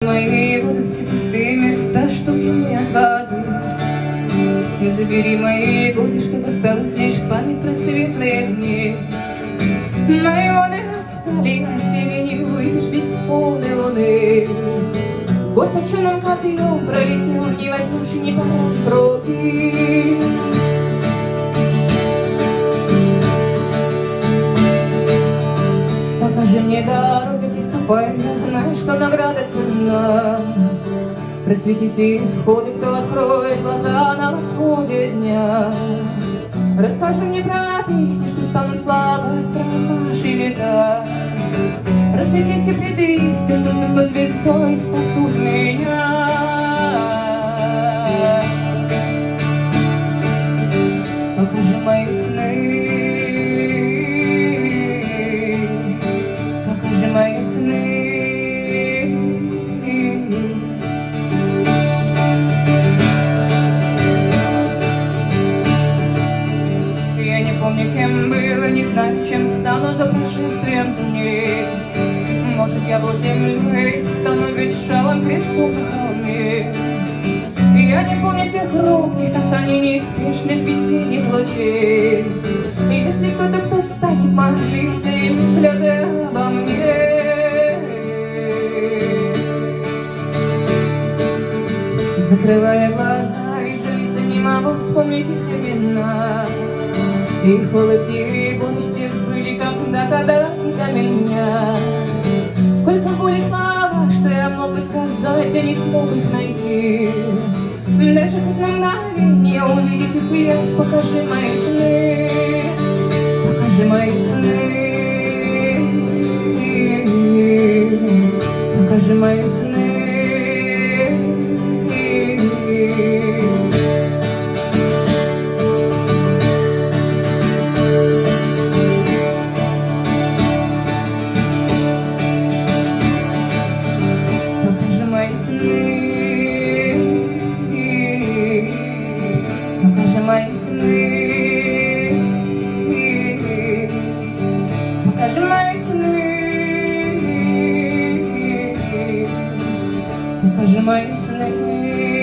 Мои водости, пустые места, что пьяны от воды. Забери мои годы, чтобы осталась лишь память про светлые дни. Мои воды отстали, на севе не выйдешь без полной луны. Год точеным копьем пролетел, не возьмешь и не поранив руки. Покажи мне дорогу, где ступай, я знаю, что награда ценна. Просвети все исходы, кто откроет глаза на восходе дня. Расскажи мне про песни, что станут слагать про наши лета. Просвети все предвестия, что сбегла звездой и спасут меня. Покажи мои сны, покажи мои сны. Я не помню, кем был, и не знаю, чем стану за прошествием дней. Может, я был землей, стану ветшалым крестом на холме. Я не помню тех робких касаний неспешных весенних лучей. И если кто станет молиться и лить слезы обо мне, закрывая глаза, вижу лица, не могу вспомнить их имена. Их улыбки и горести были когда-то дороги до меня. Сколько были слова, что я мог бы сказать, да не смог их найти. Даже хоть на мгновение увидеть их вверх. Покажи мои сны, покажи мои сны, покажи мои сны. Покажи мои сны, покажи мои сны, покажи мои сны.